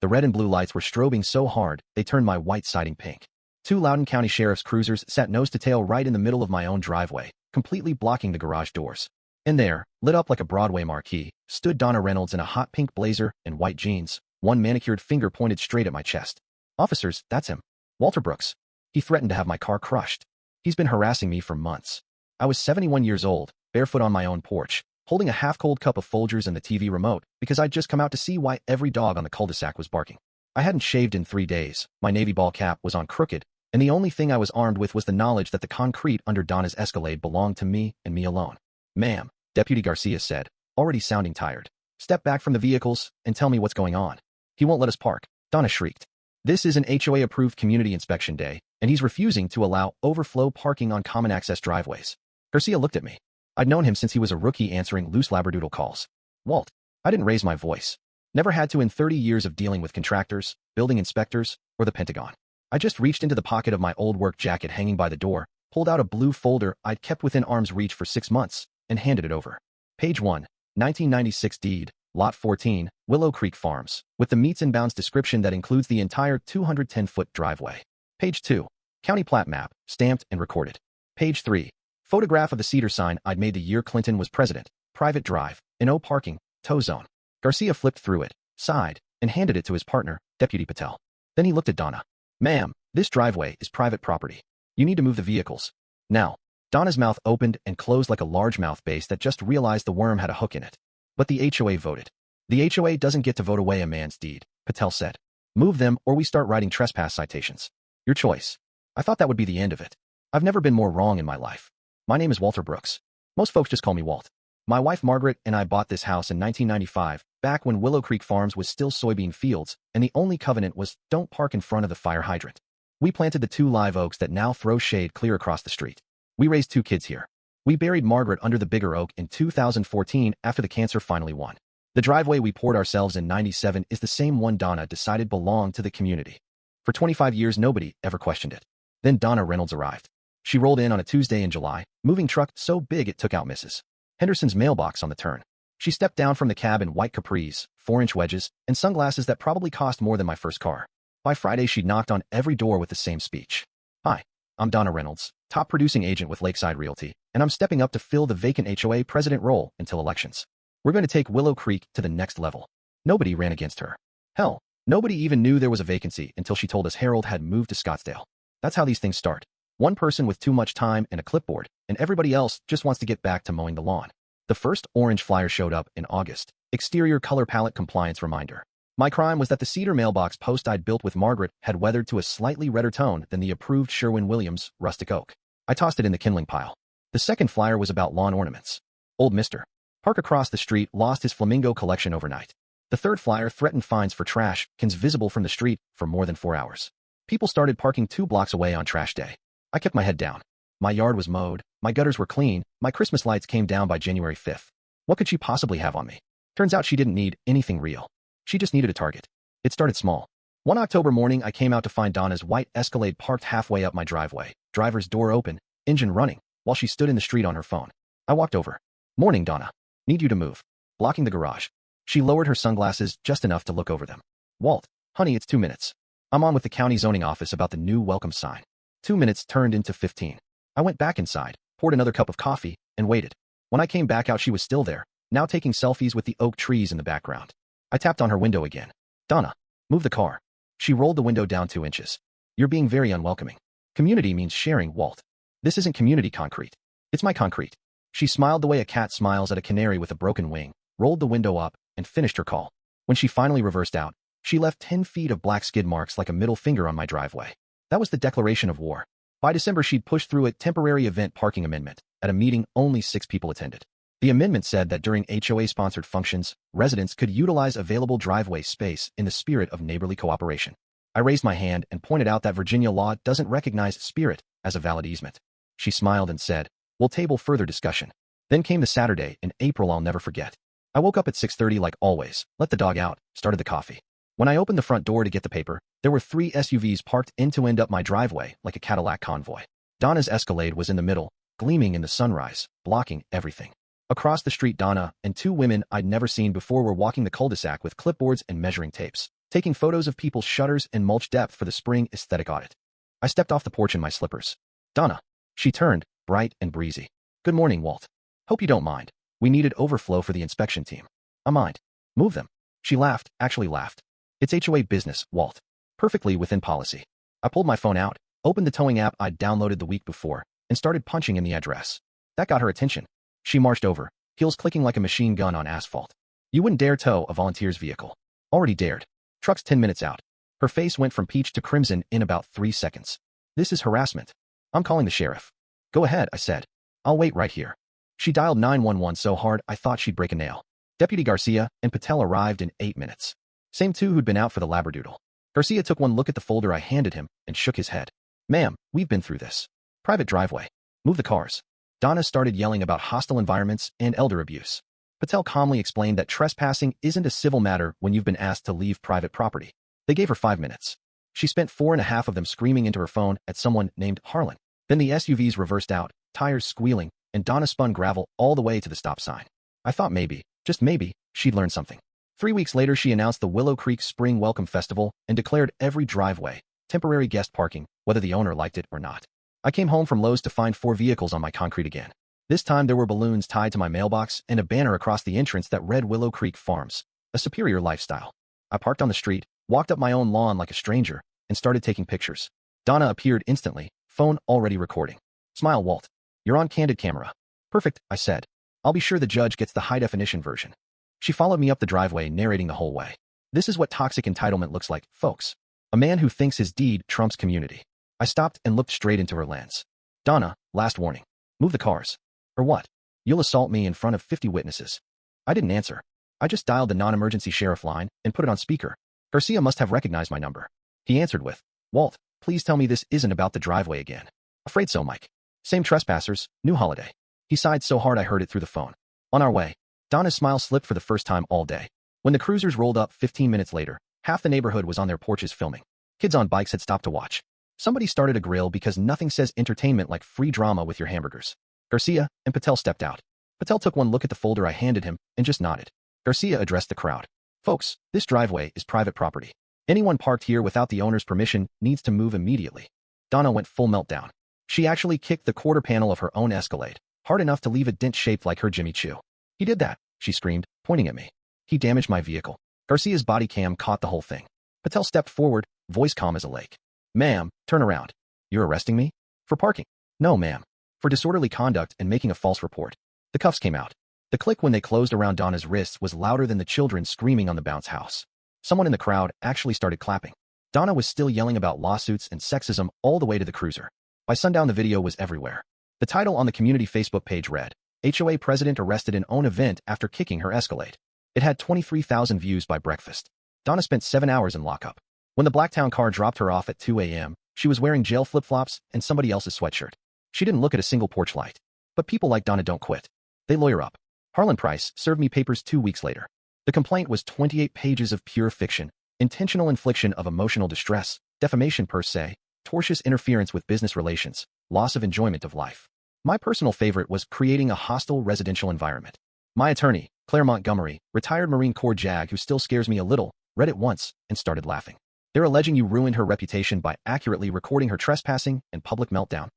The red and blue lights were strobing so hard, they turned my white siding pink. Two Loudoun County Sheriff's cruisers sat nose to tail right in the middle of my own driveway, completely blocking the garage doors. In there, lit up like a Broadway marquee, stood Donna Reynolds in a hot pink blazer and white jeans, one manicured finger pointed straight at my chest. "Officers, that's him. Walter Brooks. He threatened to have my car crushed. He's been harassing me for months." I was 71 years old, barefoot on my own porch, holding a half-cold cup of Folgers and the TV remote because I'd just come out to see why every dog on the cul-de-sac was barking. I hadn't shaved in 3 days, my navy ball cap was on crooked, and the only thing I was armed with was the knowledge that the concrete under Donna's Escalade belonged to me and me alone. "Ma'am," Deputy Garcia said, already sounding tired. "Step back from the vehicles and tell me what's going on." "He won't let us park," Donna shrieked. "This is an HOA-approved community inspection day, and he's refusing to allow overflow parking on common access driveways." Garcia looked at me. I'd known him since he was a rookie answering loose labradoodle calls. "Walt." I didn't raise my voice. Never had to in 30 years of dealing with contractors, building inspectors, or the Pentagon. I just reached into the pocket of my old work jacket hanging by the door, pulled out a blue folder I'd kept within arm's reach for 6 months, and handed it over. Page 1, 1996 deed, Lot 14, Willow Creek Farms, with the meets and bounds description that includes the entire 210-foot driveway. Page 2, county plat map, stamped and recorded. Page 3, photograph of the cedar sign I'd made the year Clinton was president, private drive, no parking, tow zone. Garcia flipped through it, sighed, and handed it to his partner, Deputy Patel. Then he looked at Donna. "Ma'am, this driveway is private property. You need to move the vehicles. Now." Donna's mouth opened and closed like a largemouth bass that just realized the worm had a hook in it. "But the HOA voted." "The HOA doesn't get to vote away a man's deed," Patel said. "Move them or we start writing trespass citations. Your choice." I thought that would be the end of it. I've never been more wrong in my life. My name is Walter Brooks. Most folks just call me Walt. My wife Margaret and I bought this house in 1995, back when Willow Creek Farms was still soybean fields, and the only covenant was don't park in front of the fire hydrant. We planted the 2 live oaks that now throw shade clear across the street. We raised 2 kids here. We buried Margaret under the bigger oak in 2014 after the cancer finally won. The driveway we poured ourselves in 97 is the same one Donna decided belonged to the community. For 25 years, nobody ever questioned it. Then Donna Reynolds arrived. She rolled in on a Tuesday in July, moving truck so big it took out Mrs. Henderson's mailbox on the turn. She stepped down from the cab in white capris, 4-inch wedges, and sunglasses that probably cost more than my first car. By Friday, she'd knocked on every door with the same speech. "Hi, I'm Donna Reynolds, top producing agent with Lakeside Realty, and I'm stepping up to fill the vacant HOA president role until elections. We're going to take Willow Creek to the next level." Nobody ran against her. Hell, nobody even knew there was a vacancy until she told us Harold had moved to Scottsdale. That's how these things start. One person with too much time and a clipboard, and everybody else just wants to get back to mowing the lawn. The first orange flyer showed up in August. Exterior color palette compliance reminder. My crime was that the cedar mailbox post I'd built with Margaret had weathered to a slightly redder tone than the approved Sherwin-Williams rustic oak. I tossed it in the kindling pile. The second flyer was about lawn ornaments. Old Mr. Park across the street lost his flamingo collection overnight. The third flyer threatened fines for trash cans visible from the street for more than 4 hours. People started parking 2 blocks away on trash day. I kept my head down. My yard was mowed, my gutters were clean, my Christmas lights came down by January 5th. What could she possibly have on me? Turns out she didn't need anything real. She just needed a target. It started small. One October morning, I came out to find Donna's white Escalade parked halfway up my driveway, driver's door open, engine running, while she stood in the street on her phone. I walked over. "Morning, Donna. Need you to move." Blocking the garage. She lowered her sunglasses just enough to look over them. "Walt, honey, it's 2 minutes. I'm on with the county zoning office about the new welcome sign." 2 minutes turned into 15. I went back inside, poured another cup of coffee, and waited. When I came back out, she was still there, now taking selfies with the oak trees in the background. I tapped on her window again. "Donna, move the car." She rolled the window down 2 inches. "You're being very unwelcoming. Community means sharing, Walt. This isn't community concrete. It's my concrete." She smiled the way a cat smiles at a canary with a broken wing, rolled the window up, and finished her call. When she finally reversed out, she left 10 feet of black skid marks like a middle finger on my driveway. That was the declaration of war. By December, she'd pushed through a temporary event parking amendment. At a meeting, only 6 people attended. The amendment said that during HOA-sponsored functions, residents could utilize available driveway space in the spirit of neighborly cooperation. I raised my hand and pointed out that Virginia law doesn't recognize spirit as a valid easement. She smiled and said, "We'll table further discussion." Then came the Saturday in April I'll never forget. I woke up at 6:30 like always, let the dog out, started the coffee. When I opened the front door to get the paper, there were 3 SUVs parked end-to-end up my driveway like a Cadillac convoy. Donna's Escalade was in the middle, gleaming in the sunrise, blocking everything. Across the street, Donna and 2 women I'd never seen before were walking the cul-de-sac with clipboards and measuring tapes. taking photos of people's shutters and mulch depth for the spring aesthetic audit. I stepped off the porch in my slippers. Donna. She turned, bright and breezy. Good morning, Walt. Hope you don't mind. We needed overflow for the inspection team. I mind. Move them. She laughed, actually laughed. It's HOA business, Walt. Perfectly within policy. I pulled my phone out, opened the towing app I'd downloaded the week before, and started punching in the address. That got her attention. She marched over, heels clicking like a machine gun on asphalt. You wouldn't dare tow a volunteer's vehicle. Already dared. Truck's 10 minutes out. Her face went from peach to crimson in about 3 seconds. This is harassment. I'm calling the sheriff. Go ahead, I said. I'll wait right here. She dialed 911 so hard I thought she'd break a nail. Deputy Garcia and Patel arrived in 8 minutes. Same two who'd been out for the labradoodle. Garcia took one look at the folder I handed him and shook his head. Ma'am, we've been through this. Private driveway. Move the cars. Donna started yelling about hostile environments and elder abuse. Patel calmly explained that trespassing isn't a civil matter when you've been asked to leave private property. They gave her 5 minutes. She spent 4.5 of them screaming into her phone at someone named Harlan. Then the SUVs reversed out, tires squealing, and Donna spun gravel all the way to the stop sign. I thought maybe, just maybe, she'd learn something. 3 weeks later, she announced the Willow Creek Spring Welcome Festival and declared every driveway temporary guest parking, whether the owner liked it or not. I came home from Lowe's to find 4 vehicles on my concrete again. This time there were balloons tied to my mailbox and a banner across the entrance that read Willow Creek Farms, a superior lifestyle. I parked on the street, walked up my own lawn like a stranger, and started taking pictures. Donna appeared instantly, phone already recording. Smile, Walt. You're on candid camera. Perfect, I said. I'll be sure the judge gets the high-definition version. She followed me up the driveway, narrating the whole way. This is what toxic entitlement looks like, folks. A man who thinks his deed trumps community. I stopped and looked straight into her lens. Donna, last warning. Move the cars. Or what? You'll assault me in front of 50 witnesses. I didn't answer. I just dialed the non-emergency sheriff line and put it on speaker. Garcia must have recognized my number. He answered with, Walt, please tell me this isn't about the driveway again. Afraid so, Mike. Same trespassers, new holiday. He sighed so hard I heard it through the phone. On our way. Donna's smile slipped for the first time all day. When the cruisers rolled up 15 minutes later, half the neighborhood was on their porches filming. Kids on bikes had stopped to watch. Somebody started a grill because nothing says entertainment like free drama with your hamburgers. Garcia and Patel stepped out. Patel took one look at the folder I handed him and just nodded. Garcia addressed the crowd. Folks, this driveway is private property. Anyone parked here without the owner's permission needs to move immediately. Donna went full meltdown. She actually kicked the quarter panel of her own Escalade, hard enough to leave a dent shaped like her Jimmy Choo. He did that, she screamed, pointing at me. He damaged my vehicle. Garcia's body cam caught the whole thing. Patel stepped forward, voice calm as a lake. Ma'am, turn around. You're arresting me? For parking? No, ma'am. For disorderly conduct and making a false report. The cuffs came out. The click when they closed around Donna's wrists was louder than the children screaming on the bounce house. Someone in the crowd actually started clapping. Donna was still yelling about lawsuits and sexism all the way to the cruiser. By sundown, the video was everywhere. The title on the community Facebook page read, HOA president arrested in own event after kicking her Escalade. It had 23,000 views by breakfast. Donna spent 7 hours in lockup. When the Blacktown car dropped her off at 2 a.m., she was wearing jail flip-flops and somebody else's sweatshirt. She didn't look at a single porch light. But people like Donna don't quit. They lawyer up. Harlan Price served me papers 2 weeks later. The complaint was 28 pages of pure fiction, intentional infliction of emotional distress, defamation per se, tortious interference with business relations, loss of enjoyment of life. My personal favorite was creating a hostile residential environment. My attorney, Claire Montgomery, retired Marine Corps JAG who still scares me a little, read it once and started laughing. They're alleging you ruined her reputation by accurately recording her trespassing and public meltdown.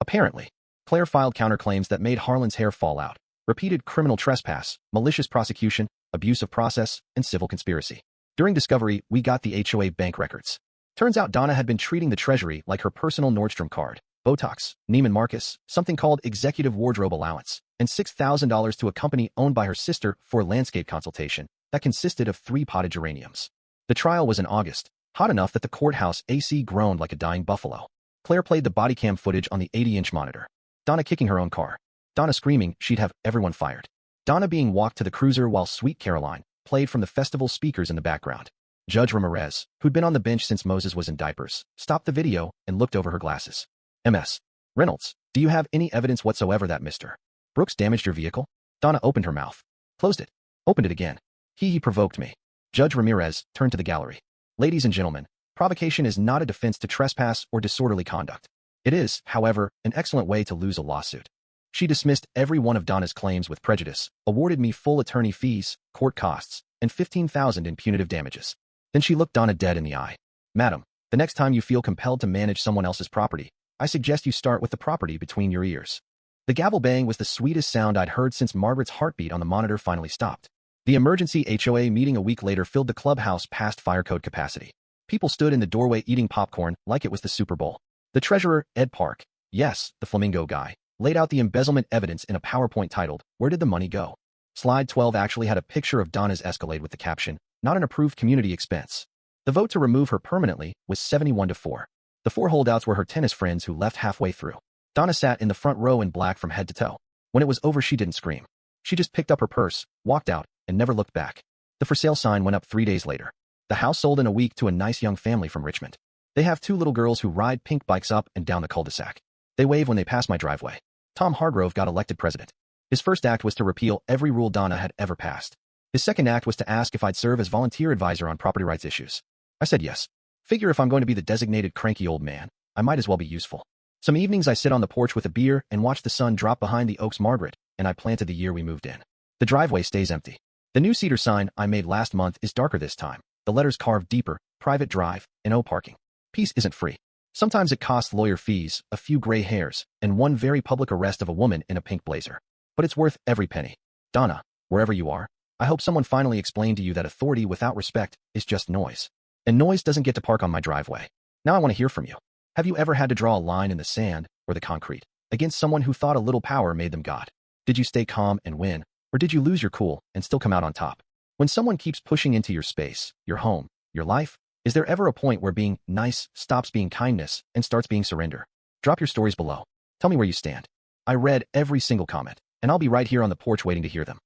Apparently, Claire filed counterclaims that made Harlan's hair fall out, repeated criminal trespass, malicious prosecution, abuse of process, and civil conspiracy. During discovery, we got the HOA bank records. Turns out Donna had been treating the Treasury like her personal Nordstrom card, Botox, Neiman Marcus, something called executive wardrobe allowance, and $6,000 to a company owned by her sister for landscape consultation that consisted of 3 potted geraniums. The trial was in August, hot enough that the courthouse AC groaned like a dying buffalo. Claire played the body cam footage on the 80-inch monitor. Donna kicking her own car. Donna screaming she'd have everyone fired. Donna being walked to the cruiser while Sweet Caroline played from the festival speakers in the background. Judge Ramirez, who'd been on the bench since Moses was in diapers, stopped the video and looked over her glasses. MS. Reynolds, do you have any evidence whatsoever that Mr. Brooks damaged your vehicle? Donna opened her mouth. Closed it. Opened it again. He provoked me. Judge Ramirez turned to the gallery. Ladies and gentlemen, provocation is not a defense to trespass or disorderly conduct. It is, however, an excellent way to lose a lawsuit. She dismissed every one of Donna's claims with prejudice, awarded me full attorney fees, court costs, and $15,000 in punitive damages. Then she looked Donna dead in the eye. Madam, the next time you feel compelled to manage someone else's property, I suggest you start with the property between your ears. The gavel bang was the sweetest sound I'd heard since Margaret's heartbeat on the monitor finally stopped. The emergency HOA meeting a week later filled the clubhouse past fire code capacity. People stood in the doorway eating popcorn like it was the Super Bowl. The treasurer, Ed Park, yes, the flamingo guy, laid out the embezzlement evidence in a PowerPoint titled, "Where Did the Money Go?" Slide 12 actually had a picture of Donna's Escalade with the caption, "Not an approved community expense." The vote to remove her permanently was 71-4. The 4 holdouts were her tennis friends who left halfway through. Donna sat in the front row in black from head to toe. When it was over, she didn't scream. She just picked up her purse, walked out, and never looked back. The for sale sign went up 3 days later. The house sold in a week to a nice young family from Richmond. They have 2 little girls who ride pink bikes up and down the cul-de-sac. They wave when they pass my driveway. Tom Hargrove got elected president. His first act was to repeal every rule Donna had ever passed. His second act was to ask if I'd serve as volunteer advisor on property rights issues. I said yes. Figure if I'm going to be the designated cranky old man, I might as well be useful. Some evenings I sit on the porch with a beer and watch the sun drop behind the oaks Margaret and I planted the year we moved in. The driveway stays empty. The new cedar sign I made last month is darker this time. The letters carved deeper, private drive, and no parking. Peace isn't free. Sometimes it costs lawyer fees, a few gray hairs, and one very public arrest of a woman in a pink blazer. But it's worth every penny. Donna, wherever you are, I hope someone finally explained to you that authority without respect is just noise. And noise doesn't get to park on my driveway. Now I want to hear from you. Have you ever had to draw a line in the sand or the concrete against someone who thought a little power made them God? Did you stay calm and win, or did you lose your cool and still come out on top? When someone keeps pushing into your space, your home, your life, is there ever a point where being nice stops being kindness and starts being surrender? Drop your stories below. Tell me where you stand. I read every single comment, and I'll be right here on the porch waiting to hear them.